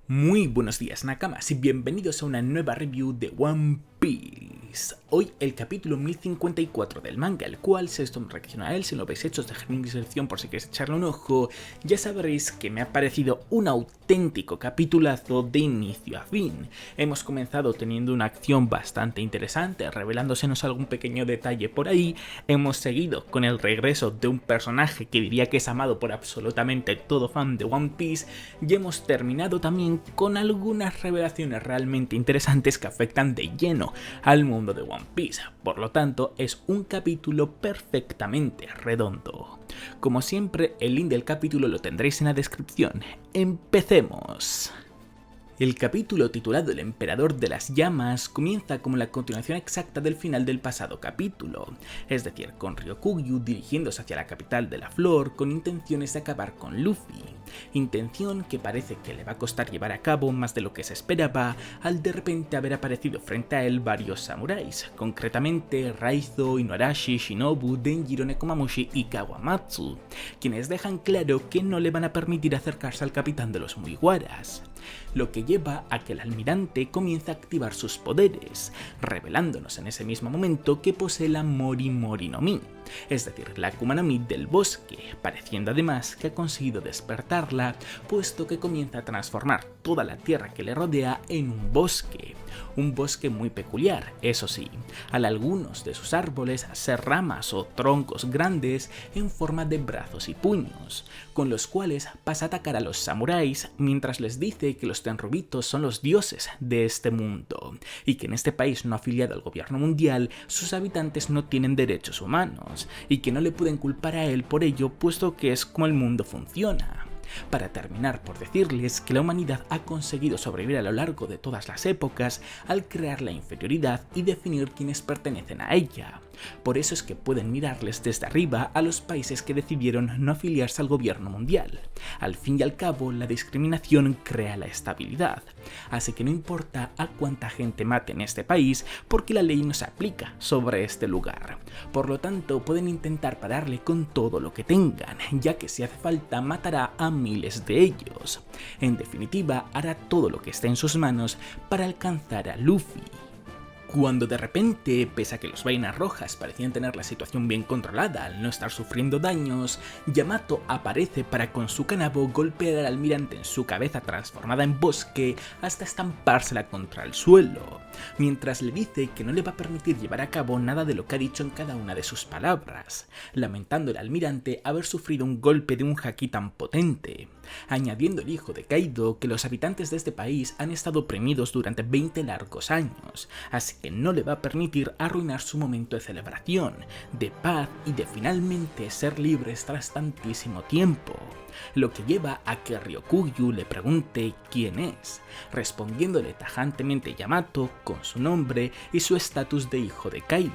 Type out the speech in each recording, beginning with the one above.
Muy buenos días Nakamas y bienvenidos a una nueva review de One Piece. Hoy el capítulo 1054 del manga, el cual se reacciona a él. Si no lo habéis hecho, os dejaré en la descripción por si queréis echarle un ojo. Ya sabréis que me ha parecido un auténtico capitulazo de inicio a fin. Hemos comenzado teniendo una acción bastante interesante, revelándosenos algún pequeño detalle por ahí. Hemos seguido con el regreso de un personaje que diría que es amado por absolutamente todo fan de One Piece. Y hemos terminado también con algunas revelaciones realmente interesantes que afectan de lleno al mundo de One Piece. Por lo tanto, es un capítulo perfectamente redondo. Como siempre, el link del capítulo lo tendréis en la descripción. ¡Empecemos! El capítulo titulado El Emperador de las Llamas comienza como la continuación exacta del final del pasado capítulo, es decir, con Ryokugyu dirigiéndose hacia la capital de la flor con intenciones de acabar con Luffy, intención que parece que le va a costar llevar a cabo más de lo que se esperaba al de repente haber aparecido frente a él varios samuráis, concretamente Raizo, Inuarashi, Shinobu, Denjiro, Nekomamushi y Kawamatsu, quienes dejan claro que no le van a permitir acercarse al capitán de los Mugiwaras, lo que lleva a que el almirante comience a activar sus poderes, revelándonos en ese mismo momento que posee la Mori Mori no Mi, es decir, la Akuma no Mi del bosque, pareciendo además que ha conseguido despertarla, puesto que comienza a transformar toda la tierra que le rodea en un bosque muy peculiar, eso sí, al algunos de sus árboles ser ramas o troncos grandes en forma de brazos y puños, con los cuales pasa a atacar a los samuráis mientras les dice que los tenryubitos son los dioses de este mundo y que en este país no afiliado al gobierno mundial sus habitantes no tienen derechos humanos y que no le pueden culpar a él por ello puesto que es como el mundo funciona. Para terminar por decirles que la humanidad ha conseguido sobrevivir a lo largo de todas las épocas al crear la inferioridad y definir quiénes pertenecen a ella. Por eso es que pueden mirarles desde arriba a los países que decidieron no afiliarse al gobierno mundial. Al fin y al cabo, la discriminación crea la estabilidad. Así que no importa a cuánta gente mate en este país, porque la ley no se aplica sobre este lugar. Por lo tanto, pueden intentar pararle con todo lo que tengan, ya que si hace falta matará a miles de ellos. En definitiva, hará todo lo que esté en sus manos para alcanzar a Luffy. Cuando de repente, pese a que los vainas rojas parecían tener la situación bien controlada al no estar sufriendo daños, Yamato aparece para con su kanabo golpear al almirante en su cabeza transformada en bosque hasta estampársela contra el suelo, mientras le dice que no le va a permitir llevar a cabo nada de lo que ha dicho en cada una de sus palabras, lamentando el almirante haber sufrido un golpe de un haki tan potente, añadiendo el hijo de Kaido que los habitantes de este país han estado oprimidos durante 20 largos años, así que no le va a permitir arruinar su momento de celebración, de paz y de finalmente ser libres tras tantísimo tiempo. Lo que lleva a que Ryokugyu le pregunte quién es, respondiéndole tajantemente Yamato con su nombre y su estatus de hijo de Kaido.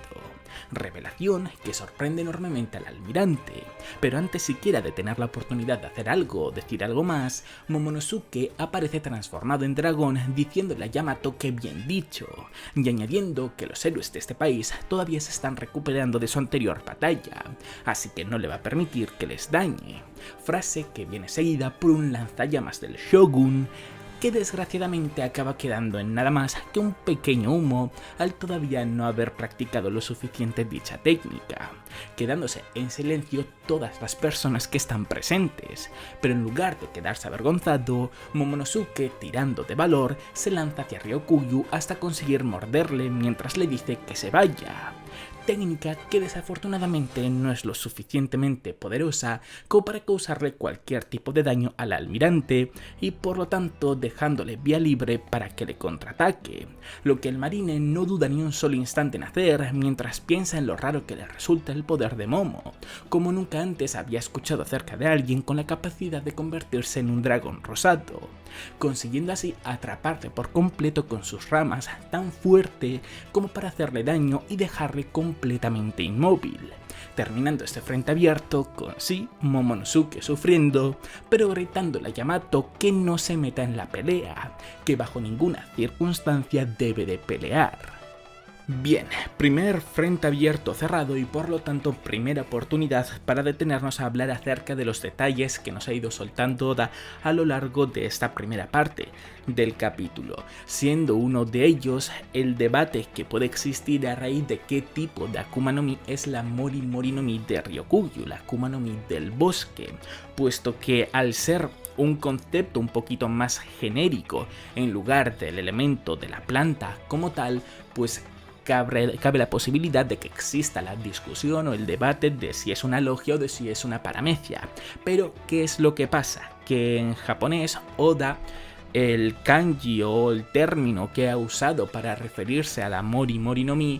Revelación que sorprende enormemente al almirante, pero antes siquiera de tener la oportunidad de hacer algo o decir algo más, Momonosuke aparece transformado en dragón diciéndole a Yamato que bien dicho, y añadiendo que los héroes de este país todavía se están recuperando de su anterior batalla, así que no le va a permitir que les dañe, frase que viene seguida por un lanzallamas del Shogun, que desgraciadamente acaba quedando en nada más que un pequeño humo al todavía no haber practicado lo suficiente dicha técnica, quedándose en silencio todas las personas que están presentes, pero en lugar de quedarse avergonzado, Momonosuke, tirando de valor, se lanza hacia Ryokugyu hasta conseguir morderle mientras le dice que se vaya. Técnica que desafortunadamente no es lo suficientemente poderosa como para causarle cualquier tipo de daño al almirante y por lo tanto dejándole vía libre para que le contraataque, lo que el marine no duda ni un solo instante en hacer mientras piensa en lo raro que le resulta el poder de Momo, como nunca antes había escuchado acerca de alguien con la capacidad de convertirse en un dragón rosado, consiguiendo así atraparle por completo con sus ramas tan fuerte como para hacerle daño y dejarle completamente inmóvil, terminando este frente abierto con Momonosuke sufriendo, pero gritándole a Yamato que no se meta en la pelea, que bajo ninguna circunstancia debe de pelear. Bien, primer frente abierto cerrado y por lo tanto primera oportunidad para detenernos a hablar acerca de los detalles que nos ha ido soltando Oda a lo largo de esta primera parte del capítulo, siendo uno de ellos el debate que puede existir a raíz de qué tipo de Akuma no Mi es la Mori Mori no Mi de Ryokugyu, la Akuma no Mi del bosque, puesto que al ser un concepto un poquito más genérico en lugar del elemento de la planta como tal, pues cabe la posibilidad de que exista la discusión o el debate de si es una logia o de si es una paramecia. Pero, ¿qué es lo que pasa? Que en japonés, Oda, el kanji o el término que ha usado para referirse a la Mori Mori no Mi,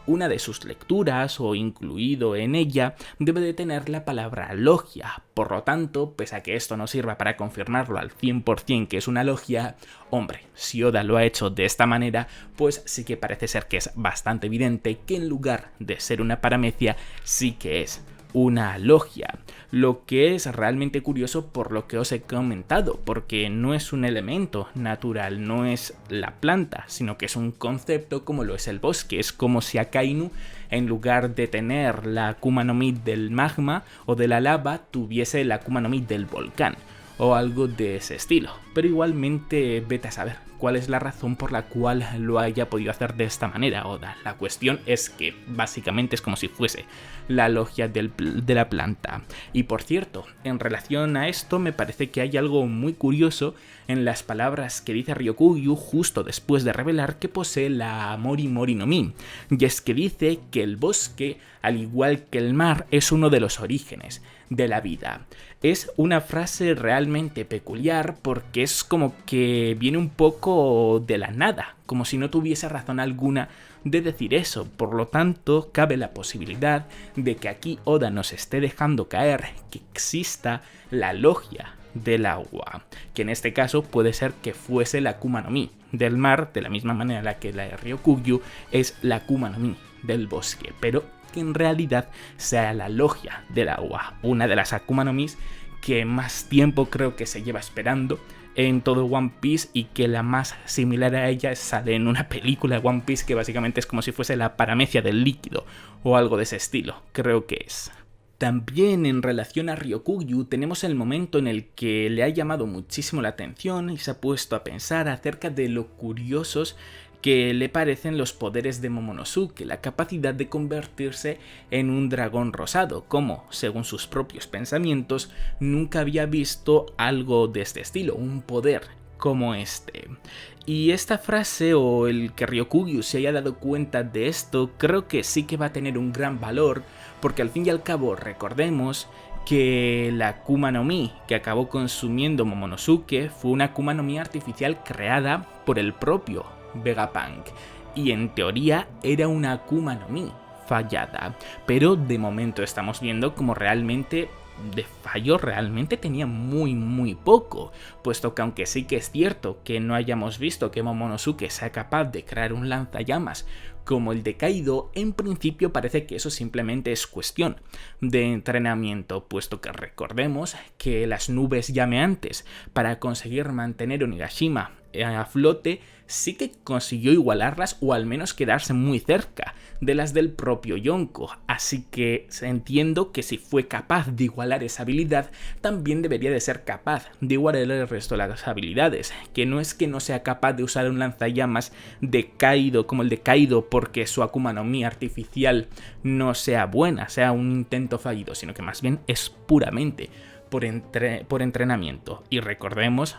una de sus lecturas o incluido en ella debe de tener la palabra logia. Por lo tanto, pese a que esto no sirva para confirmarlo al 100% que es una logia, hombre, si Oda lo ha hecho de esta manera, pues sí que parece ser que es bastante evidente que en lugar de ser una paramecia, sí que es una logia, lo que es realmente curioso por lo que os he comentado, porque no es un elemento natural, no es la planta, sino que es un concepto como lo es el bosque. Es como si Akainu, en lugar de tener la Akuma no Mi del magma o de la lava, tuviese la Akuma no Mi del volcán, o algo de ese estilo. Pero igualmente vete a saber cuál es la razón por la cual lo haya podido hacer de esta manera Oda. La cuestión es que básicamente es como si fuese la logia de la planta. Y por cierto, en relación a esto me parece que hay algo muy curioso en las palabras que dice Ryokugyu justo después de revelar que posee la Mori Mori no Mi. Y es que dice que el bosque, al igual que el mar, es uno de los orígenes de la vida. Es una frase realmente peculiar porque es como que viene un poco de la nada, como si no tuviese razón alguna de decir eso. Por lo tanto, cabe la posibilidad de que aquí Oda nos esté dejando caer que exista la logia del agua, que en este caso puede ser que fuese la Akuma no Mi del mar, de la misma manera en la que la de Ryokugyu es la Akuma no Mi del bosque, pero que en realidad sea la logia del agua, una de las Akuma no Mis que más tiempo creo que se lleva esperando en todo One Piece, y que la más similar a ella sale en una película de One Piece que básicamente es como si fuese la paramecia del líquido o algo de ese estilo, creo que es. También en relación a Ryokugyu tenemos el momento en el que le ha llamado muchísimo la atención y se ha puesto a pensar acerca de lo curiosos que le parecen los poderes de Momonosuke, la capacidad de convertirse en un dragón rosado, como, según sus propios pensamientos, nunca había visto algo de este estilo, un poder como este. Y esta frase, o el que Ryokugyu se haya dado cuenta de esto, creo que sí que va a tener un gran valor, porque al fin y al cabo recordemos que la Akuma no Mi que acabó consumiendo Momonosuke fue una Akuma no Mi artificial creada por el propio Vegapunk, y en teoría era una Akuma no Mi fallada, pero de momento estamos viendo como realmente de fallo realmente tenía muy poco, puesto que aunque sí que es cierto que no hayamos visto que Momonosuke sea capaz de crear un lanzallamas como el de Kaido, en principio parece que eso simplemente es cuestión de entrenamiento, puesto que recordemos que las nubes llameantes para conseguir mantener Onigashima a flote sí que consiguió igualarlas, o al menos quedarse muy cerca de las del propio Yonko, así que entiendo que si fue capaz de igualar esa habilidad, también debería de ser capaz de igualar el resto de las habilidades, que no es que no sea capaz de usar un lanzallamas de Kaido como el de Kaido porque su Akuma no Mi artificial no sea buena, sea un intento fallido, sino que más bien es puramente por entrenamiento. Y recordemos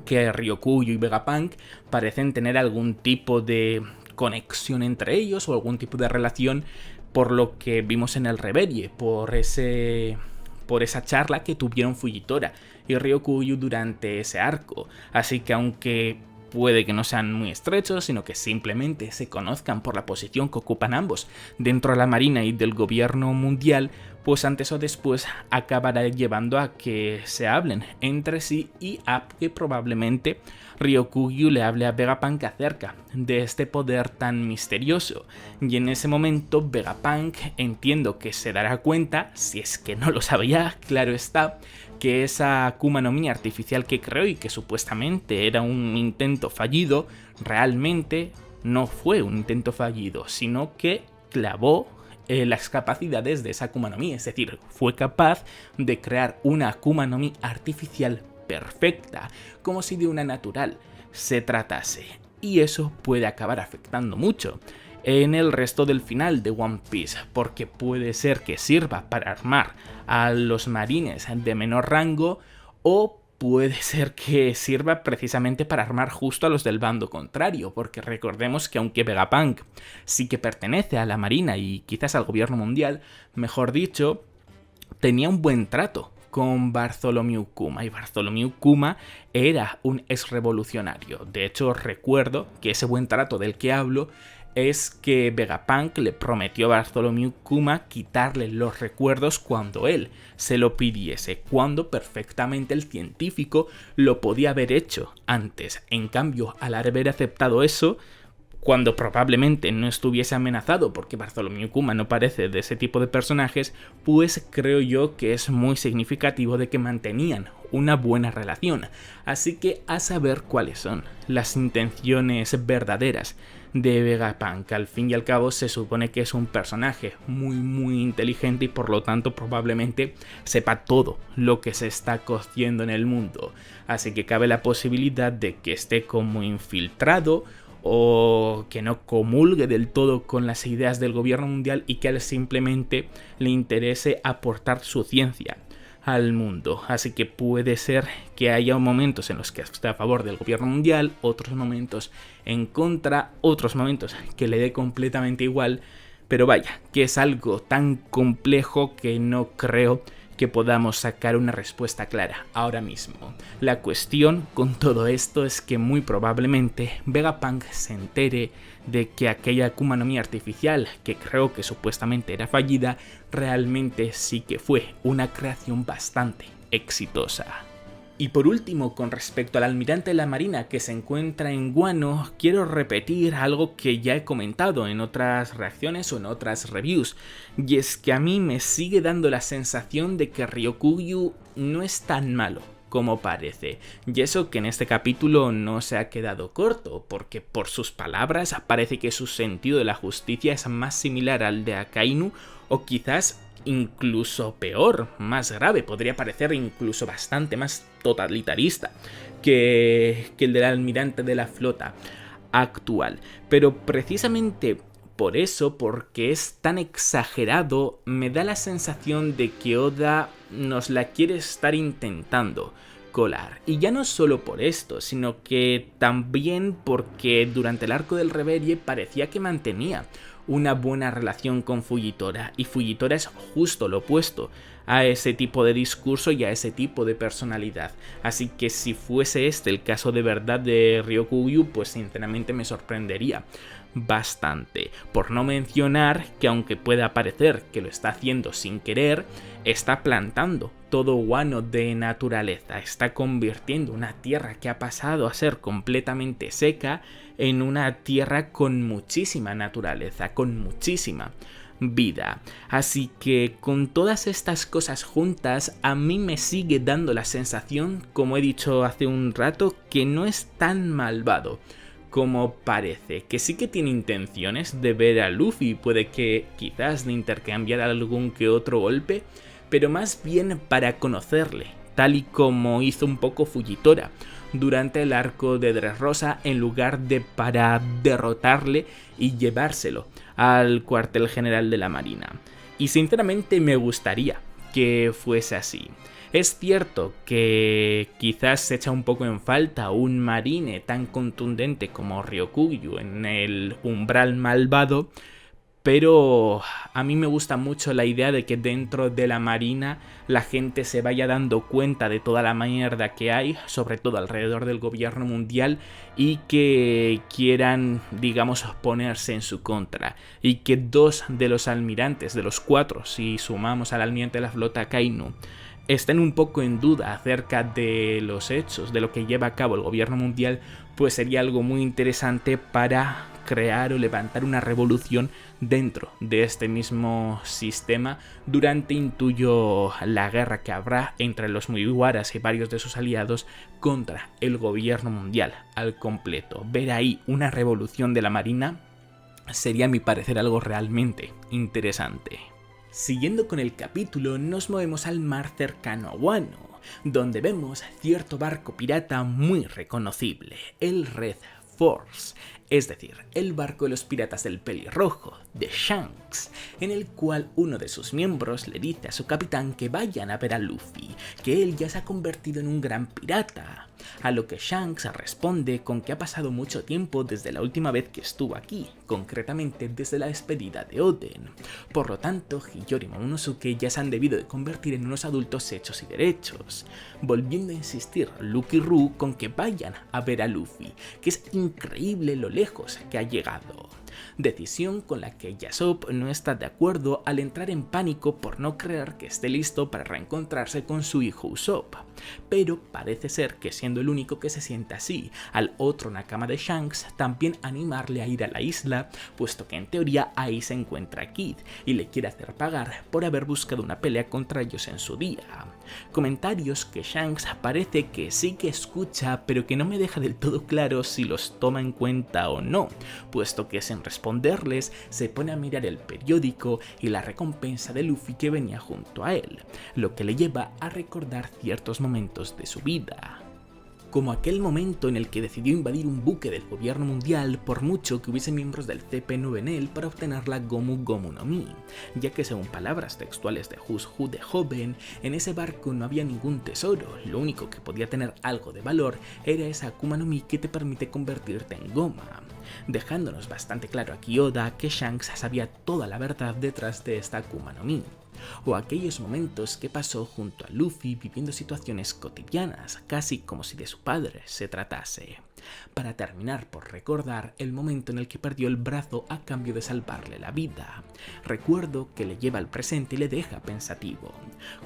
que Ryokugyu y Vegapunk parecen tener algún tipo de conexión entre ellos o algún tipo de relación, por lo que vimos en el Reverie, por esa charla que tuvieron Fujitora y Ryokugyu durante ese arco. Así que aunque puede que no sean muy estrechos, sino que simplemente se conozcan por la posición que ocupan ambos dentro de la marina y del gobierno mundial, pues antes o después acabará llevando a que se hablen entre sí y a que probablemente Ryokugyu le hable a Vegapunk acerca de este poder tan misterioso. Y en ese momento Vegapunk entiendo que se dará cuenta, si es que no lo sabía, claro está, que esa Akuma no Mi artificial que creó y que supuestamente era un intento fallido, realmente no fue un intento fallido, sino que clavó las capacidades de esa Akuma no Mi, es decir, fue capaz de crear una Akuma no Mi artificial perfecta, como si de una natural se tratase, y eso puede acabar afectando mucho en el resto del final de One Piece, porque puede ser que sirva para armar a los marines de menor rango, o puede ser que sirva precisamente para armar justo a los del bando contrario, porque recordemos que aunque Vegapunk sí que pertenece a la marina y quizás al gobierno mundial, mejor dicho, tenía un buen trato con Bartholomew Kuma, y Bartholomew Kuma era un exrevolucionario. De hecho, recuerdo que ese buen trato del que hablo es que Vegapunk le prometió a Bartholomew Kuma quitarle los recuerdos cuando él se lo pidiese, cuando perfectamente el científico lo podía haber hecho antes. En cambio, al haber aceptado eso, cuando probablemente no estuviese amenazado, porque Bartholomew Kuma no parece de ese tipo de personajes, pues creo yo que es muy significativo de que mantenían una buena relación. Así que a saber cuáles son las intenciones verdaderas de Vegapunk. Al fin y al cabo se supone que es un personaje muy inteligente y por lo tanto probablemente sepa todo lo que se está cociendo en el mundo. Así que cabe la posibilidad de que esté como infiltrado o que no comulgue del todo con las ideas del gobierno mundial y que a él simplemente le interese aportar su ciencia al mundo. Así que puede ser que haya momentos en los que esté a favor del gobierno mundial, otros momentos en contra, otros momentos que le dé completamente igual, pero vaya, que es algo tan complejo que no creo que podamos sacar una respuesta clara ahora mismo. La cuestión con todo esto es que muy probablemente Vegapunk se entere de que aquella Akuma no Mi artificial, que creo que supuestamente era fallida, realmente sí que fue una creación bastante exitosa. Y por último, con respecto al almirante de la marina que se encuentra en Wano, quiero repetir algo que ya he comentado en otras reacciones o en otras reviews, y es que a mí me sigue dando la sensación de que Ryokugyu no es tan malo como parece, y eso que en este capítulo no se ha quedado corto, porque por sus palabras parece que su sentido de la justicia es más similar al de Akainu, o quizás incluso peor, más grave, podría parecer incluso bastante más totalitarista que el del almirante de la flota actual. Pero precisamente por eso, porque es tan exagerado, me da la sensación de que Oda nos la quiere estar intentando colar. Y ya no solo por esto, sino que también porque durante el arco del Reverie parecía que mantenía una buena relación con Fujitora, y Fujitora es justo lo opuesto a ese tipo de discurso y a ese tipo de personalidad. Así que si fuese este el caso de verdad de Ryokugyu, pues sinceramente me sorprendería bastante. Por no mencionar que aunque pueda parecer que lo está haciendo sin querer, está plantando todo Wano de naturaleza, está convirtiendo una tierra que ha pasado a ser completamente seca en una tierra con muchísima naturaleza, con muchísima vida. Así que con todas estas cosas juntas, a mí me sigue dando la sensación, como he dicho hace un rato, que no es tan malvado como parece, que sí que tiene intenciones de ver a Luffy, puede que quizás de intercambiar algún que otro golpe, pero más bien para conocerle, tal y como hizo un poco Fujitora durante el arco de Dressrosa, en lugar de para derrotarle y llevárselo al cuartel general de la marina. Y sinceramente me gustaría que fuese así. Es cierto que quizás se echa un poco en falta un marine tan contundente como Ryokugyu en el umbral malvado, pero a mí me gusta mucho la idea de que dentro de la marina la gente se vaya dando cuenta de toda la mierda que hay, sobre todo alrededor del gobierno mundial, y que quieran, digamos, ponerse en su contra. Y que 2 de los almirantes, de los 4, si sumamos al almirante de la flota Akainu, estén un poco en duda acerca de los hechos, de lo que lleva a cabo el gobierno mundial, pues sería algo muy interesante para crear o levantar una revolución dentro de este mismo sistema durante, intuyo, la guerra que habrá entre los Mugiwaras y varios de sus aliados contra el gobierno mundial al completo. Ver ahí una revolución de la marina sería, a mi parecer, algo realmente interesante. Siguiendo con el capítulo, nos movemos al mar cercano a Wano, donde vemos cierto barco pirata muy reconocible, el Red Force, es decir, el barco de los piratas del pelirrojo, de Shanks, en el cual uno de sus miembros le dice a su capitán que vayan a ver a Luffy, que él ya se ha convertido en un gran pirata. A lo que Shanks responde con que ha pasado mucho tiempo desde la última vez que estuvo aquí, concretamente desde la despedida de Oden. Por lo tanto, Hiyori y Momonosuke ya se han debido de convertir en unos adultos hechos y derechos, volviendo a insistir Lucky Roo con que vayan a ver a Luffy, que es increíble lo lejos que ha llegado. Decisión con la que Yasop no está de acuerdo al entrar en pánico por no creer que esté listo para reencontrarse con su hijo Usopp, pero parece ser que, siendo el único que se siente así, al otro Nakama de Shanks también animarle a ir a la isla, puesto que en teoría ahí se encuentra Kid y le quiere hacer pagar por haber buscado una pelea contra ellos en su día. Comentarios que Shanks parece que sí que escucha, pero que no me deja del todo claro si los toma en cuenta o no, puesto que sin responderles se pone a mirar el periódico y la recompensa de Luffy que venía junto a él, lo que le lleva a recordar ciertos momentos de su vida. Como aquel momento en el que decidió invadir un buque del gobierno mundial por mucho que hubiese miembros del CP9 en él para obtener la Gomu Gomu no Mi, ya que, según palabras textuales de Who's Who de joven, en ese barco no había ningún tesoro, lo único que podía tener algo de valor era esa Akuma no Mi que te permite convertirte en goma, dejándonos bastante claro aquí Oda que Shanks sabía toda la verdad detrás de esta Akuma no Mi. O aquellos momentos que pasó junto a Luffy viviendo situaciones cotidianas, casi como si de su padre se tratase, para terminar por recordar el momento en el que perdió el brazo a cambio de salvarle la vida. Recuerdo que le lleva al presente y le deja pensativo,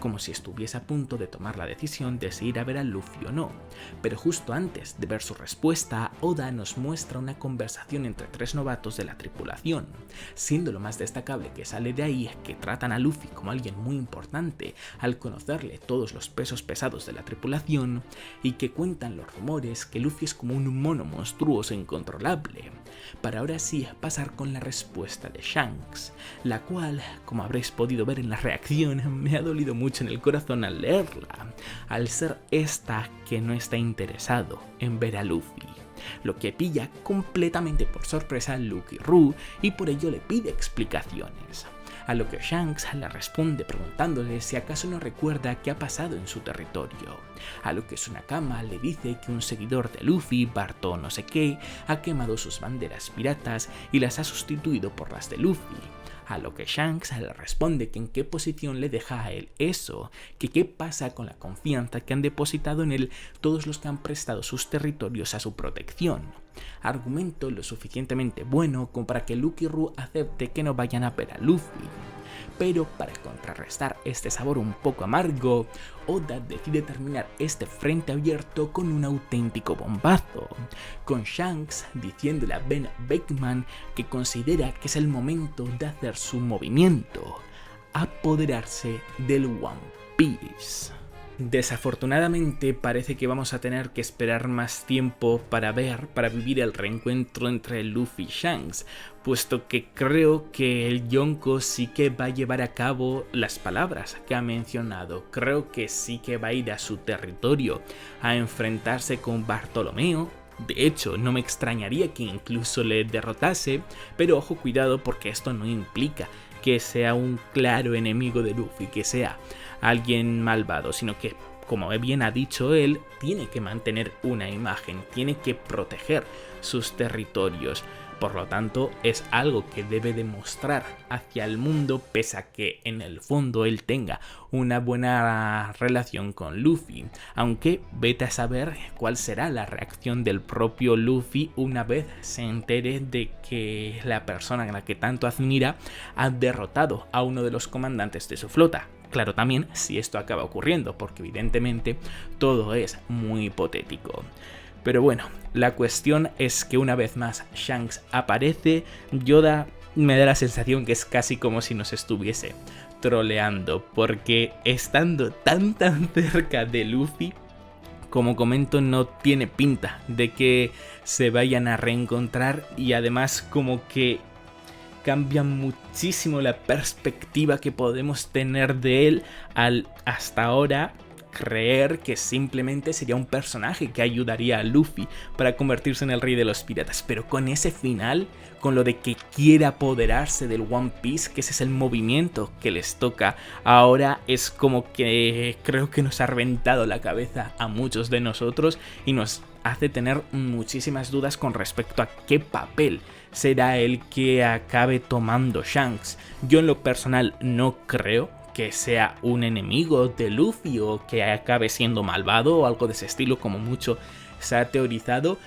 como si estuviese a punto de tomar la decisión de si ir a ver a Luffy o no, pero justo antes de ver su respuesta, Oda nos muestra una conversación entre tres novatos de la tripulación, siendo lo más destacable que sale de ahí que tratan a Luffy como alguien muy importante al conocerle todos los pesos pesados de la tripulación y que cuentan los rumores que Luffy es como un mono monstruoso e incontrolable, para ahora sí pasar con la respuesta de Shanks, la cual, como habréis podido ver en la reacción, me ha dolido mucho en el corazón al leerla, al ser esta que no está interesado en ver a Luffy, lo que pilla completamente por sorpresa a Lucky Roo y por ello le pide explicaciones. A lo que Shanks le responde preguntándole si acaso no recuerda qué ha pasado en su territorio, a lo que su Nakama le dice que un seguidor de Luffy, Barto no sé qué, ha quemado sus banderas piratas y las ha sustituido por las de Luffy, a lo que Shanks le responde que en qué posición le deja a él eso, que qué pasa con la confianza que han depositado en él todos los que han prestado sus territorios a su protección. Argumento lo suficientemente bueno como para que Lucky Roo acepte que no vayan a ver a Luffy. Pero para contrarrestar este sabor un poco amargo, Oda decide terminar este frente abierto con un auténtico bombazo, con Shanks diciéndole a Ben Beckman que considera que es el momento de hacer su movimiento, apoderarse del One Piece. Desafortunadamente parece que vamos a tener que esperar más tiempo para vivir el reencuentro entre Luffy y Shanks, puesto que creo que el Yonko sí que va a llevar a cabo las palabras que ha mencionado. Creo que sí que va a ir a su territorio a enfrentarse con Bartolomeo. De hecho, no me extrañaría que incluso le derrotase, pero ojo, cuidado, porque esto no implica que sea un claro enemigo de Luffy, que sea alguien malvado, sino que, como bien ha dicho él, tiene que mantener una imagen, tiene que proteger sus territorios. Por lo tanto, es algo que debe demostrar hacia el mundo, pese a que en el fondo él tenga una buena relación con Luffy. Aunque vete a saber cuál será la reacción del propio Luffy una vez se entere de que la persona a la que tanto admira ha derrotado a uno de los comandantes de su flota. Claro, también si esto acaba ocurriendo, porque evidentemente todo es muy hipotético. Pero bueno, la cuestión es que una vez más Shanks aparece. Yoda me da la sensación que es casi como si nos estuviese troleando, porque estando tan cerca de Luffy, como comento, no tiene pinta de que se vayan a reencontrar, y además como que cambia muchísimo la perspectiva que podemos tener de él al hasta ahora creer que simplemente sería un personaje que ayudaría a Luffy para convertirse en el rey de los piratas. Pero con ese final, con lo de que quiere apoderarse del One Piece, que ese es el movimiento que les toca ahora, es como que creo que nos ha reventado la cabeza a muchos de nosotros y nos hace tener muchísimas dudas con respecto a qué papel será el que acabe tomando Shanks. Yo en lo personal no creo que sea un enemigo de Luffy o que acabe siendo malvado o algo de ese estilo, como mucho se ha teorizado,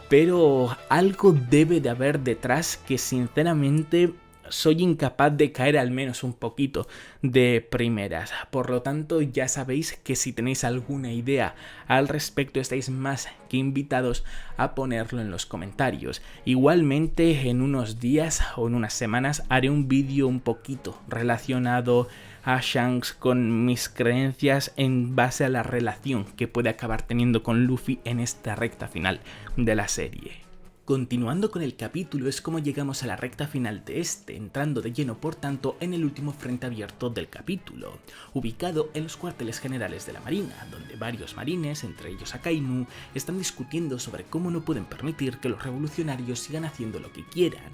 pero algo debe de haber detrás que sinceramente soy incapaz de caer al menos un poquito de primeras. Por lo tanto, ya sabéis que si tenéis alguna idea al respecto, estáis más que invitados a ponerlo en los comentarios. Igualmente, en unos días o en unas semanas haré un vídeo un poquito relacionado a Shanks con mis creencias en base a la relación que puede acabar teniendo con Luffy en esta recta final de la serie. Continuando con el capítulo, es como llegamos a la recta final de este, entrando de lleno por tanto en el último frente abierto del capítulo, ubicado en los cuarteles generales de la Marina, donde varios marines, entre ellos Akainu, están discutiendo sobre cómo no pueden permitir que los revolucionarios sigan haciendo lo que quieran.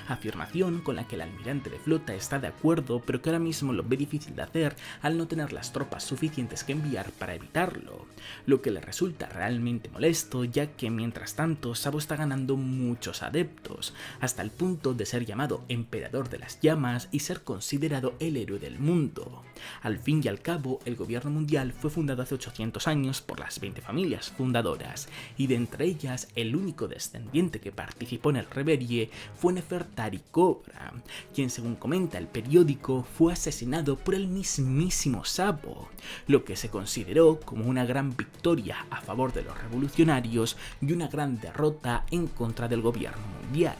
Afirmación con la que el almirante de flota está de acuerdo, pero que ahora mismo lo ve difícil de hacer al no tener las tropas suficientes que enviar para evitarlo, lo que le resulta realmente molesto, ya que mientras tanto Sabo está ganando muchos adeptos, hasta el punto de ser llamado Emperador de las Llamas y ser considerado el héroe del mundo. Al fin y al cabo, el gobierno mundial fue fundado hace 800 años por las 20 familias fundadoras, y de entre ellas el único descendiente que participó en el Reverie fue Nefertari Cobra, quien, según comenta el periódico, fue asesinado por el mismísimo Sabo, lo que se consideró como una gran victoria a favor de los revolucionarios y una gran derrota en contra del gobierno mundial.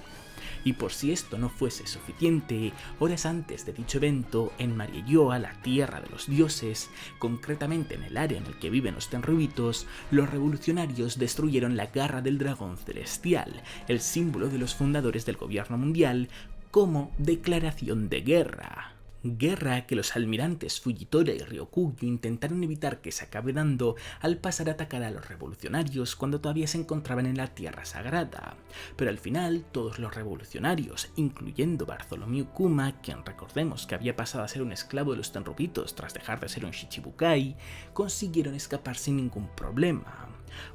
Y por si esto no fuese suficiente, horas antes de dicho evento, en Marieyoa, la tierra de los dioses, concretamente en el área en el que viven los Tenryubitos, los revolucionarios destruyeron la garra del dragón celestial, el símbolo de los fundadores del gobierno mundial, como declaración de guerra. Guerra que los almirantes Fujitora y Ryokugyu intentaron evitar que se acabe dando al pasar a atacar a los revolucionarios cuando todavía se encontraban en la Tierra Sagrada. Pero al final, todos los revolucionarios, incluyendo Bartholomew Kuma, quien recordemos que había pasado a ser un esclavo de los Tenryubitos tras dejar de ser un Shichibukai, consiguieron escapar sin ningún problema.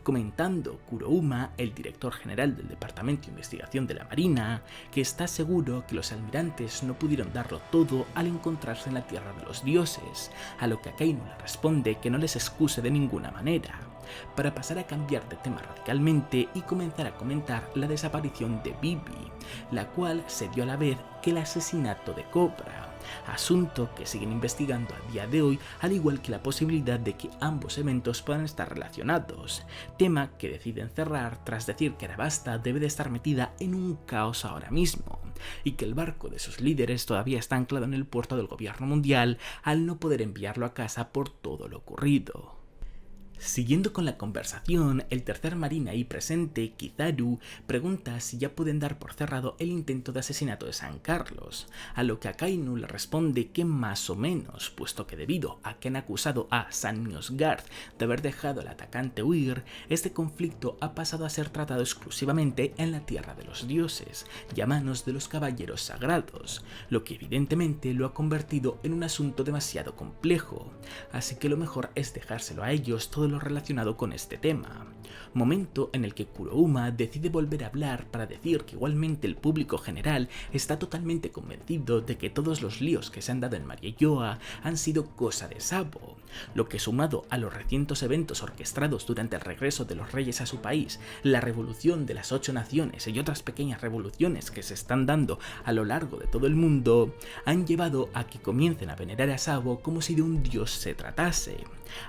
Comentando Kurouma, el director general del Departamento de Investigación de la Marina, que está seguro que los almirantes no pudieron darlo todo al encontrarse en la Tierra de los Dioses, a lo que Akainu le responde que no les excuse de ninguna manera, para pasar a cambiar de tema radicalmente y comenzar a comentar la desaparición de Vivi, la cual se dio a la vez que el asesinato de Cobra, asunto que siguen investigando a día de hoy, al igual que la posibilidad de que ambos eventos puedan estar relacionados, tema que deciden cerrar tras decir que Arabasta debe de estar metida en un caos ahora mismo, y que el barco de sus líderes todavía está anclado en el puerto del gobierno mundial al no poder enviarlo a casa por todo lo ocurrido. Siguiendo con la conversación, el tercer marine ahí presente, Kizaru, pregunta si ya pueden dar por cerrado el intento de asesinato de San Carlos, a lo que Akainu le responde que más o menos, puesto que debido a que han acusado a San Miosgard de haber dejado al atacante huir, este conflicto ha pasado a ser tratado exclusivamente en la Tierra de los Dioses y a manos de los Caballeros Sagrados, lo que evidentemente lo ha convertido en un asunto demasiado complejo, así que lo mejor es dejárselo a ellos todo lo relacionado con este tema. Momento en el que Kurouma decide volver a hablar para decir que igualmente el público general está totalmente convencido de que todos los líos que se han dado en Marieyoa han sido cosa de Sabo, lo que sumado a los recientes eventos orquestados durante el regreso de los reyes a su país, la revolución de las 8 naciones y otras pequeñas revoluciones que se están dando a lo largo de todo el mundo, han llevado a que comiencen a venerar a Sabo como si de un dios se tratase,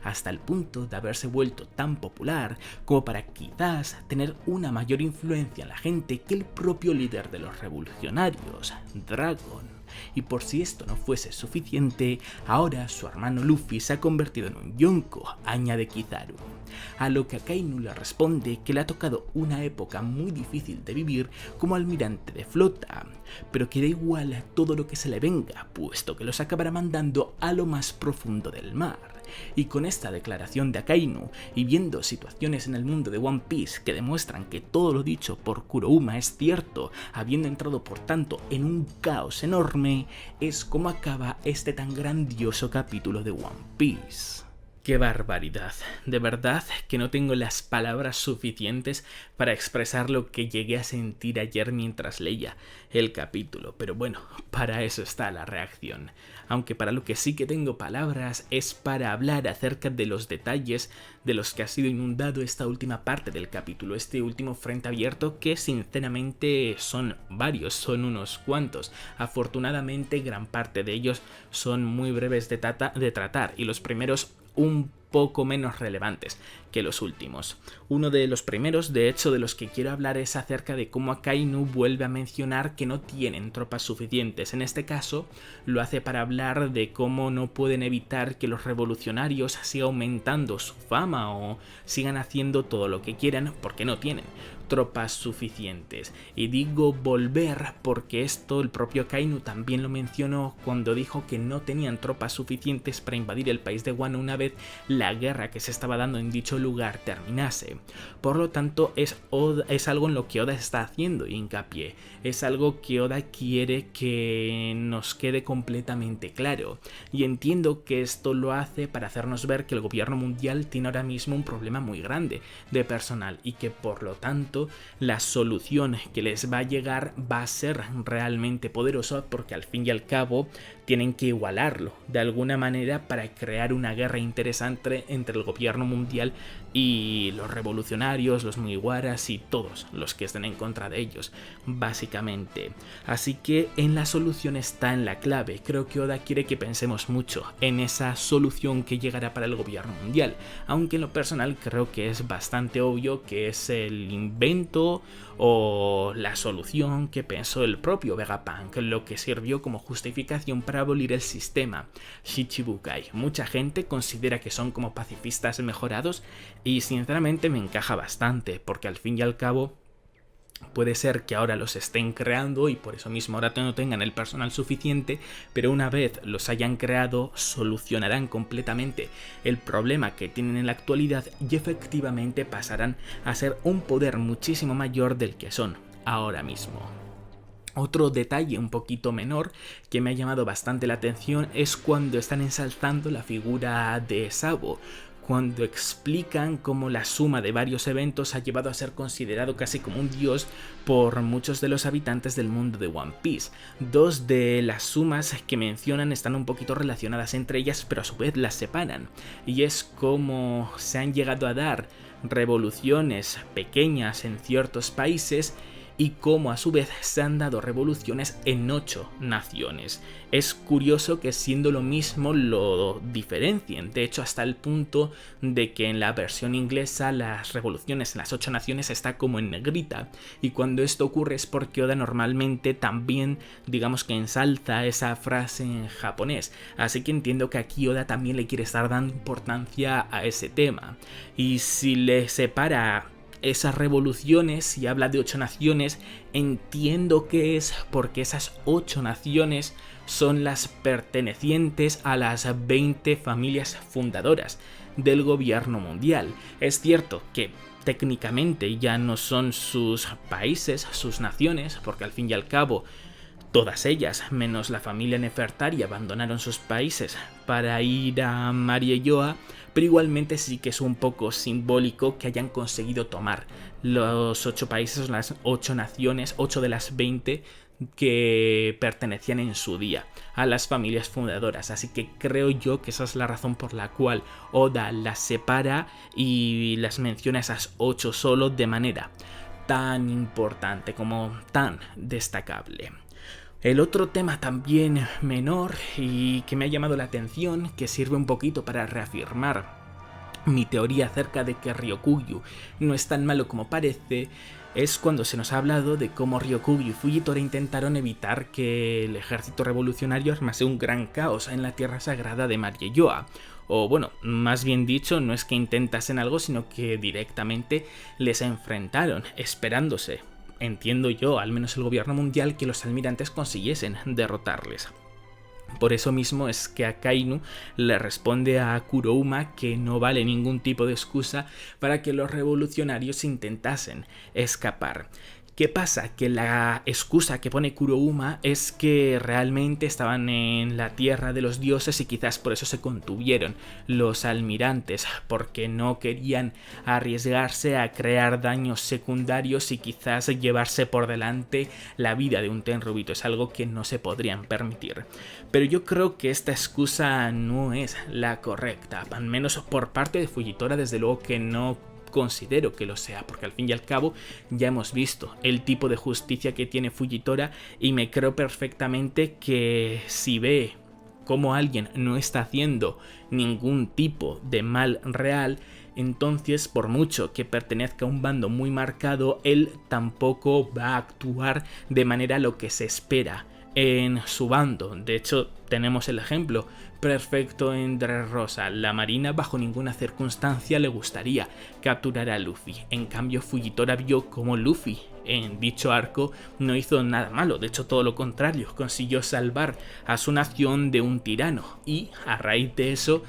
hasta el punto de haber haberse vuelto tan popular como para quizás tener una mayor influencia en la gente que el propio líder de los revolucionarios, Dragon. Y por si esto no fuese suficiente, ahora su hermano Luffy se ha convertido en un Yonko, añade Kizaru. A lo que Akainu le responde que le ha tocado una época muy difícil de vivir como almirante de flota, pero que da igual a todo lo que se le venga, puesto que los acabará mandando a lo más profundo del mar. Y con esta declaración de Akainu, y viendo situaciones en el mundo de One Piece que demuestran que todo lo dicho por Kurouma es cierto, habiendo entrado por tanto en un caos enorme, es como acaba este tan grandioso capítulo de One Piece. ¡Qué barbaridad! De verdad que no tengo las palabras suficientes para expresar lo que llegué a sentir ayer mientras leía el capítulo, pero bueno, para eso está la reacción. Aunque para lo que sí que tengo palabras es para hablar acerca de los detalles de los que ha sido inundado esta última parte del capítulo, este último frente abierto que sinceramente son varios, son unos cuantos. Afortunadamente gran parte de ellos son muy breves de tratar y los primeros un poco menos relevantes que los últimos. Uno de los primeros, de hecho, de los que quiero hablar es acerca de cómo Akainu vuelve a mencionar que no tienen tropas suficientes. En este caso, lo hace para hablar de cómo no pueden evitar que los revolucionarios sigan aumentando su fama o sigan haciendo todo lo que quieran porque no tienen tropas suficientes. Y digo volver porque esto el propio Akainu también lo mencionó cuando dijo que no tenían tropas suficientes para invadir el país de Wano una vez la guerra que se estaba dando en dicho lugar terminase. Por lo tanto es algo en lo que Oda está haciendo hincapié, es algo que Oda quiere que nos quede completamente claro, y entiendo que esto lo hace para hacernos ver que el gobierno mundial tiene ahora mismo un problema muy grande de personal y que por lo tanto la solución que les va a llegar va a ser realmente poderosa porque al fin y al cabo tienen que igualarlo de alguna manera para crear una guerra interesante entre el gobierno mundial y los revolucionarios, los Mugiwaras y todos los que estén en contra de ellos, básicamente. Así que en la solución está en la clave. Creo que Oda quiere que pensemos mucho en esa solución que llegará para el gobierno mundial, aunque en lo personal creo que es bastante obvio que es el invento o la solución que pensó el propio Vegapunk, lo que sirvió como justificación para abolir el sistema Shichibukai. Mucha gente considera que son como pacifistas mejorados y sinceramente me encaja bastante, porque al fin y al cabo puede ser que ahora los estén creando y por eso mismo ahora no tengan el personal suficiente, pero una vez los hayan creado solucionarán completamente el problema que tienen en la actualidad y efectivamente pasarán a ser un poder muchísimo mayor del que son ahora mismo. Otro detalle un poquito menor que me ha llamado bastante la atención es cuando están ensalzando la figura de Sabo, cuando explican cómo la suma de varios eventos ha llevado a ser considerado casi como un dios por muchos de los habitantes del mundo de One Piece. Dos de las sumas que mencionan están un poquito relacionadas entre ellas, pero a su vez las separan, y es como se han llegado a dar revoluciones pequeñas en ciertos países y cómo a su vez se han dado revoluciones en 8 naciones. Es curioso que siendo lo mismo lo diferencien, de hecho hasta el punto de que en la versión inglesa las revoluciones en las 8 naciones está como en negrita, y cuando esto ocurre es porque Oda normalmente también digamos que ensalza esa frase en japonés, así que entiendo que aquí Oda también le quiere estar dando importancia a ese tema, y si le separa esas revoluciones y habla de 8 naciones, entiendo que es porque esas 8 naciones son las pertenecientes a las 20 familias fundadoras del gobierno mundial. Es cierto que técnicamente ya no son sus países, sus naciones, porque al fin y al cabo todas ellas, menos la familia Nefertari, abandonaron sus países para ir a Marieyoa, pero igualmente sí que es un poco simbólico que hayan conseguido tomar los 8 países, las 8 naciones, 8 de las 20 que pertenecían en su día a las familias fundadoras, así que creo yo que esa es la razón por la cual Oda las separa y las menciona esas 8 solo de manera tan importante como tan destacable. El otro tema también menor y que me ha llamado la atención, que sirve un poquito para reafirmar mi teoría acerca de que Ryokugyu no es tan malo como parece es cuando se nos ha hablado de cómo Ryokugyu y Fujitora intentaron evitar que el ejército revolucionario armase un gran caos en la tierra sagrada de Marieyoa. O bueno, más bien dicho, no es que intentasen algo, sino que directamente les enfrentaron, esperándose, entiendo yo, al menos el gobierno mundial, que los almirantes consiguiesen derrotarles. Por eso mismo es que Akainu le responde a Kurouma que no vale ningún tipo de excusa para que los revolucionarios intentasen escapar. ¿Qué pasa? Que la excusa que pone Kurouma es que realmente estaban en la tierra de los dioses y quizás por eso se contuvieron los almirantes, porque no querían arriesgarse a crear daños secundarios y quizás llevarse por delante la vida de un Tenryubito. Es algo que no se podrían permitir. Pero yo creo que esta excusa no es la correcta, al menos por parte de Fujitora, desde luego que no considero que lo sea, porque al fin y al cabo ya hemos visto el tipo de justicia que tiene Fujitora y me creo perfectamente que si ve cómo alguien no está haciendo ningún tipo de mal real, entonces por mucho que pertenezca a un bando muy marcado, él tampoco va a actuar de manera a lo que se espera en su bando. De hecho, tenemos el ejemplo perfecto en Dressrosa. La marina bajo ninguna circunstancia le gustaría capturar a Luffy. En cambio, Fujitora vio como Luffy en dicho arco no hizo nada malo, de hecho todo lo contrario, consiguió salvar a su nación de un tirano y a raíz de eso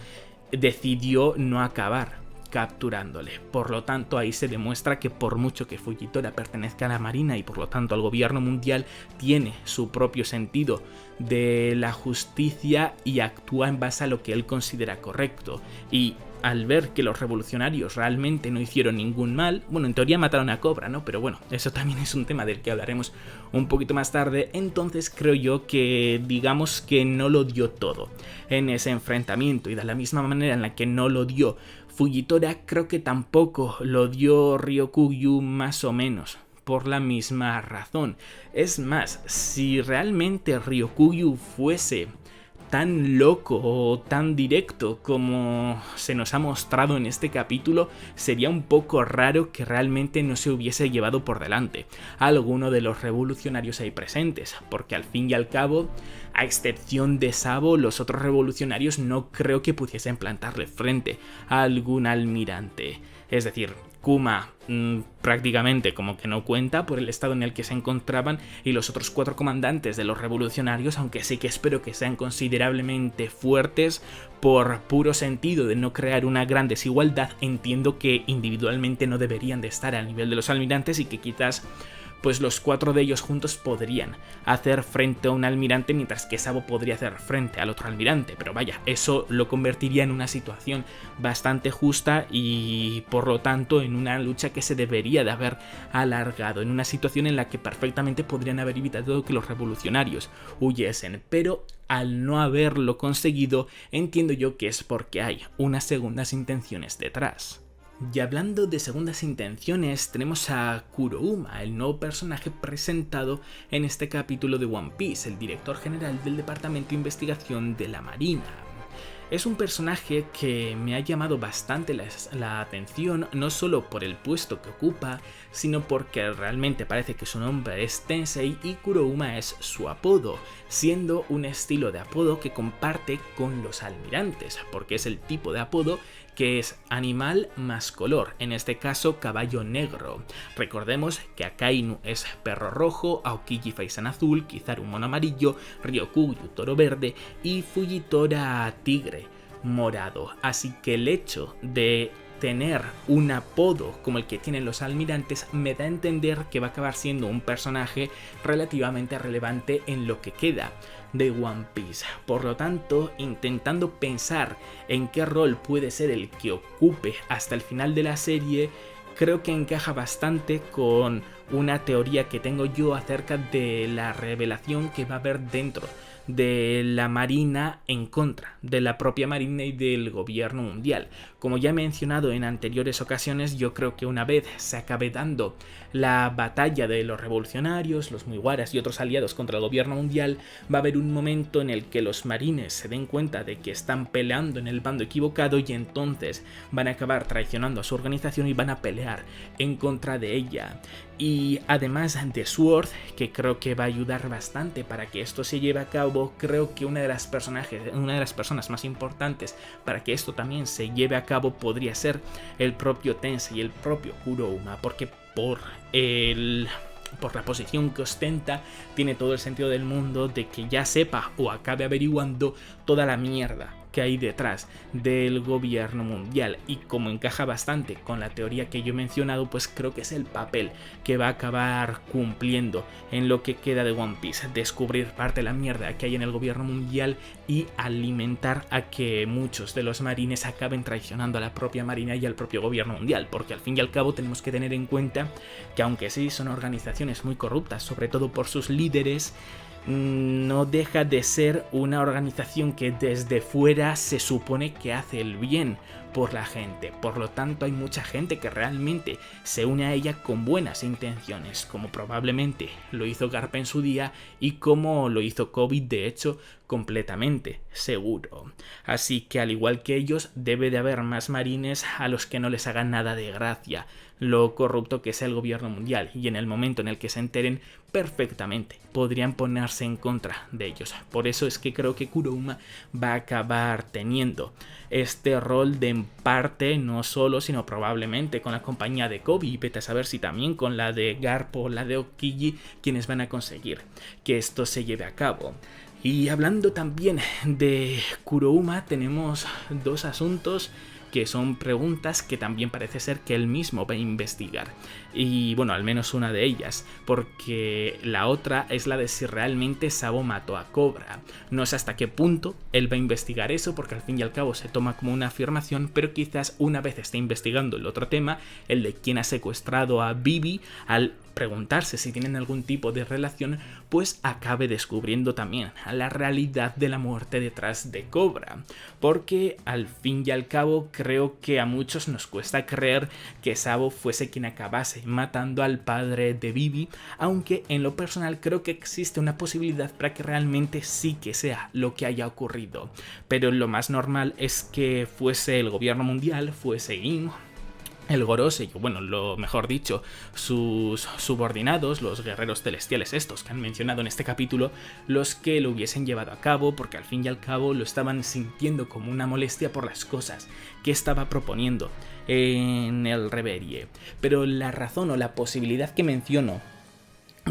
decidió no acabar capturándole. Por lo tanto, ahí se demuestra que por mucho que Fujitora pertenezca a la marina y por lo tanto al gobierno mundial, tiene su propio sentido de la justicia y actúa en base a lo que él considera correcto. Y al ver que los revolucionarios realmente no hicieron ningún mal, bueno, en teoría mataron a Cobra, ¿no? Pero bueno, eso también es un tema del que hablaremos un poquito más tarde. Entonces creo yo que digamos que no lo dio todo en ese enfrentamiento, y de la misma manera en la que no lo dio Fujitora, creo que tampoco lo dio Ryokugyu, más o menos por la misma razón. Es más, si realmente Ryokugyu fuese tan loco o tan directo como se nos ha mostrado en este capítulo, sería un poco raro que realmente no se hubiese llevado por delante a alguno de los revolucionarios ahí presentes, porque al fin y al cabo, a excepción de Sabo, los otros revolucionarios no creo que pudiesen plantarle frente a algún almirante. Es decir, Kuma prácticamente como que no cuenta por el estado en el que se encontraban, y los otros 4 comandantes de los revolucionarios, aunque sí que espero que sean considerablemente fuertes por puro sentido de no crear una gran desigualdad, entiendo que individualmente no deberían de estar al nivel de los almirantes y que quizás pues los 4 de ellos juntos podrían hacer frente a un almirante, mientras que Sabo podría hacer frente al otro almirante. Pero vaya, eso lo convertiría en una situación bastante justa y por lo tanto en una lucha que se debería de haber alargado, en una situación en la que perfectamente podrían haber evitado que los revolucionarios huyesen. Pero al no haberlo conseguido, entiendo yo que es porque hay unas segundas intenciones detrás. Y hablando de segundas intenciones, tenemos a Kurouma, el nuevo personaje presentado en este capítulo de One Piece, el director general del Departamento de Investigación de la Marina. Es un personaje que me ha llamado bastante la atención, no solo por el puesto que ocupa, sino porque realmente parece que su nombre es Tensei y Kurouma es su apodo, siendo un estilo de apodo que comparte con los almirantes, porque es el tipo de apodo que es animal más color, en este caso caballo negro. Recordemos que Akainu es perro rojo, Aokiji faisán azul, Kizaru mono amarillo, Ryokugyu toro verde y Fujitora tigre morado. Así que el hecho de tener un apodo como el que tienen los almirantes me da a entender que va a acabar siendo un personaje relativamente relevante en lo que queda de One Piece. Por lo tanto, intentando pensar en qué rol puede ser el que ocupe hasta el final de la serie, creo que encaja bastante con una teoría que tengo yo acerca de la revelación que va a haber dentro de la Marina en contra de la propia Marina y del gobierno mundial. Como ya he mencionado en anteriores ocasiones, yo creo que una vez se acabe dando la batalla de los revolucionarios, los Mugiwaras y otros aliados contra el gobierno mundial, va a haber un momento en el que los marines se den cuenta de que están peleando en el bando equivocado y entonces van a acabar traicionando a su organización y van a pelear en contra de ella. Y además de Sword, que creo que va a ayudar bastante para que esto se lleve a cabo, creo que una de las personas más importantes para que esto también se lleve a cabo podría ser el propio Tensei y el propio Kurouma, porque por la posición que ostenta, tiene todo el sentido del mundo de que ya sepa o acabe averiguando toda la mierda que hay detrás del gobierno mundial, y como encaja bastante con la teoría que yo he mencionado, pues creo que es el papel que va a acabar cumpliendo en lo que queda de One Piece: descubrir parte de la mierda que hay en el gobierno mundial y alimentar a que muchos de los marines acaben traicionando a la propia marina y al propio gobierno mundial, porque al fin y al cabo tenemos que tener en cuenta que aunque sí son organizaciones muy corruptas, sobre todo por sus líderes, no deja de ser una organización que desde fuera se supone que hace el bien por la gente. Por lo tanto, hay mucha gente que realmente se une a ella con buenas intenciones, como probablemente lo hizo Garp en su día y como lo hizo Kobe, de hecho, completamente seguro. Así que al igual que ellos, debe de haber más marines a los que no les haga nada de gracia lo corrupto que es el gobierno mundial, y en el momento en el que se enteren, perfectamente podrían ponerse en contra de ellos. Por eso es que creo que Kurouma va a acabar teniendo este rol de, en parte, no solo, sino probablemente con la compañía de Kobe, y vete a saber si también con la de Garp o la de Okiji, quienes van a conseguir que esto se lleve a cabo. Y hablando también de Kurouma, tenemos dos asuntos que son preguntas que también parece ser que él mismo va a investigar. Y bueno, al menos una de ellas, porque la otra es la de si realmente Sabo mató a Cobra. No sé hasta qué punto él va a investigar eso, porque al fin y al cabo se toma como una afirmación, pero quizás una vez esté investigando el otro tema, el de quién ha secuestrado a Vivi, al preguntarse si tienen algún tipo de relación, pues acabe descubriendo también la realidad de la muerte detrás de Cobra, porque al fin y al cabo creo que a muchos nos cuesta creer que Sabo fuese quien acabase matando al padre de Vivi, aunque en lo personal creo que existe una posibilidad para que realmente sí que sea lo que haya ocurrido, pero lo más normal es que fuese el gobierno mundial, fuese Gin, el Gorosei, bueno, lo mejor dicho, sus subordinados, los guerreros celestiales estos que han mencionado en este capítulo, los que lo hubiesen llevado a cabo, porque al fin y al cabo lo estaban sintiendo como una molestia por las cosas que estaba proponiendo en el Reverie. Pero la razón o la posibilidad que menciono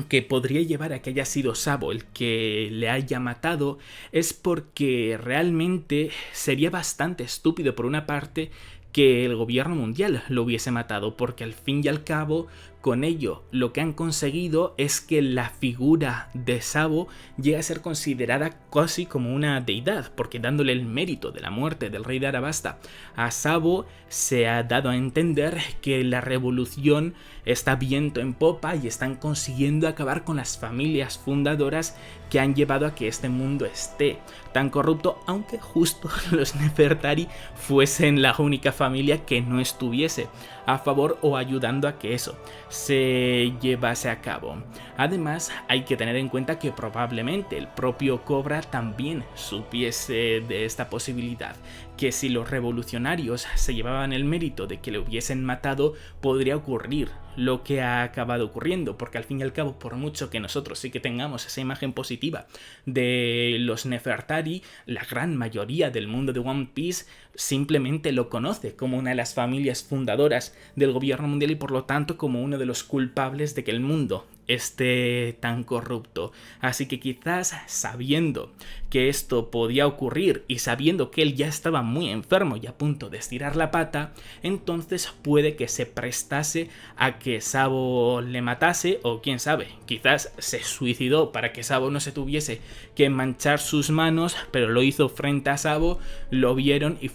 que podría llevar a que haya sido Sabo el que le haya matado es porque realmente sería bastante estúpido, por una parte, que el gobierno mundial lo hubiese matado, porque al fin y al cabo con ello lo que han conseguido es que la figura de Sabo llegue a ser considerada casi como una deidad, porque dándole el mérito de la muerte del rey de Arabasta a Sabo, se ha dado a entender que la revolución está viento en popa y están consiguiendo acabar con las familias fundadoras que han llevado a que este mundo esté tan corrupto, aunque justo los Nefertari fuesen la única familia que no estuviese a favor o ayudando a que eso se llevase a cabo. Además, hay que tener en cuenta que probablemente el propio Cobra también supiese de esta posibilidad, que si los revolucionarios se llevaban el mérito de que le hubiesen matado, podría ocurrir lo que ha acabado ocurriendo, porque al fin y al cabo, por mucho que nosotros sí que tengamos esa imagen positiva de los Nefertari, la gran mayoría del mundo de One Piece simplemente lo conoce como una de las familias fundadoras del gobierno mundial y por lo tanto como uno de los culpables de que el mundo esté tan corrupto. Así que quizás, sabiendo que esto podía ocurrir y sabiendo que él ya estaba muy enfermo y a punto de estirar la pata, entonces puede que se prestase a que Sabo le matase, o quién sabe, quizás se suicidó para que Sabo no se tuviese que manchar sus manos, pero lo hizo frente a Sabo, lo vieron y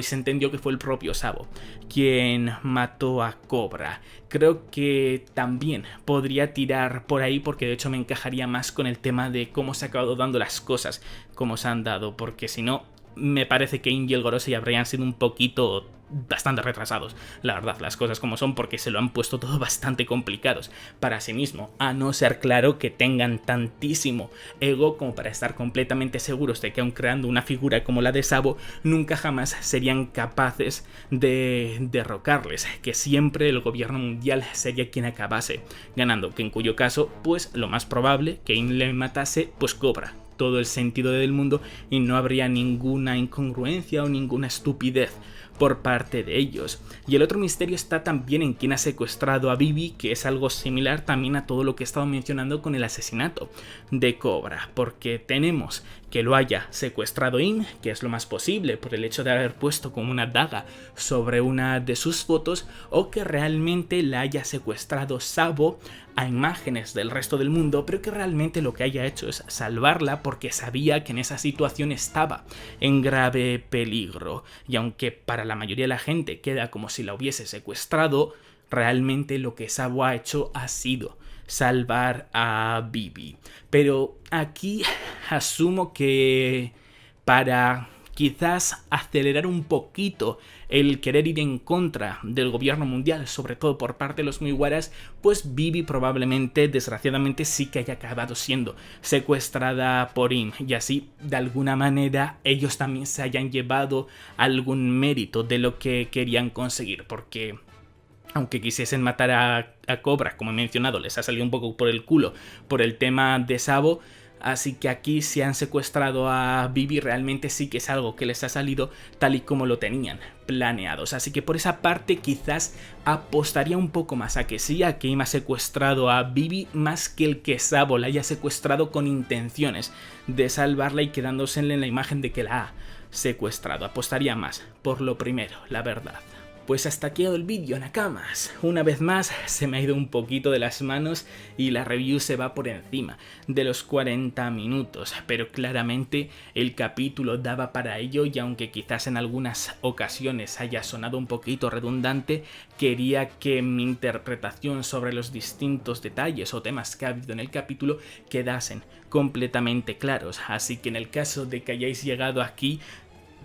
se entendió que fue el propio Sabo quien mató a Cobra. Creo que también podría tirar por ahí, porque de hecho me encajaría más con el tema de cómo se han acabado dando las cosas como se han dado, porque si no, me parece que Indy, el Gorosei habrían sido un poquito bastante retrasados, la verdad, las cosas como son, porque se lo han puesto todo bastante complicados para sí mismo, a no ser claro que tengan tantísimo ego como para estar completamente seguros de que aun creando una figura como la de Sabo, nunca jamás serían capaces de derrocarles, que siempre el gobierno mundial sería quien acabase ganando, que en cuyo caso, pues lo más probable que Indy le matase, pues Cobra todo el sentido del mundo y no habría ninguna incongruencia o ninguna estupidez por parte de ellos. Y el otro misterio está también en quién ha secuestrado a Vivi, que es algo similar también a todo lo que he estado mencionando con el asesinato de Cobra, porque tenemos que lo haya secuestrado In, que es lo más posible por el hecho de haber puesto como una daga sobre una de sus fotos, o que realmente la haya secuestrado Sabo a imágenes del resto del mundo, pero que realmente lo que haya hecho es salvarla porque sabía que en esa situación estaba en grave peligro. Y aunque para la mayoría de la gente queda como si la hubiese secuestrado, realmente lo que Sabo ha hecho ha sido salvar a Vivi. Pero aquí asumo que para quizás acelerar un poquito el querer ir en contra del gobierno mundial, sobre todo por parte de los Mugiwaras, pues Vivi probablemente, desgraciadamente, sí que haya acabado siendo secuestrada por In, y así, de alguna manera, ellos también se hayan llevado algún mérito de lo que querían conseguir, porque aunque quisiesen matar a Cobra, como he mencionado, les ha salido un poco por el culo por el tema de Sabo. Así que aquí si han secuestrado a Vivi realmente sí que es algo que les ha salido tal y como lo tenían planeados. Así que por esa parte quizás apostaría un poco más a que sí, a que Im ha secuestrado a Vivi más que el que Sabo la haya secuestrado con intenciones de salvarla y quedándose en la imagen de que la ha secuestrado. Apostaría más por lo primero, la verdad. Pues hasta aquí el vídeo, Nakamas. Una vez más se me ha ido un poquito de las manos y la review se va por encima de los 40 minutos, pero claramente el capítulo daba para ello y aunque quizás en algunas ocasiones haya sonado un poquito redundante, quería que mi interpretación sobre los distintos detalles o temas que ha habido en el capítulo quedasen completamente claros, así que en el caso de que hayáis llegado aquí,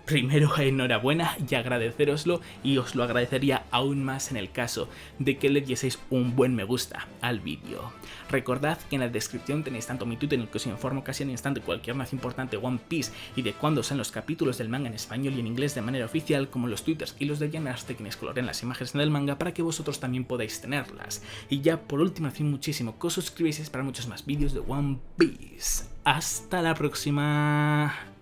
primero, enhorabuena y agradeceroslo, y os lo agradecería aún más en el caso de que le dieseis un buen me gusta al vídeo. Recordad que en la descripción tenéis tanto mi Twitter en el que os informo casi al instante cualquier noticia importante de One Piece y de cuándo son los capítulos del manga en español y en inglés de manera oficial, como los twitters y los de Janars de quienes colorean las imágenes del manga para que vosotros también podáis tenerlas. Y ya por último, haced muchísimo que os suscribáis para muchos más vídeos de One Piece. ¡Hasta la próxima!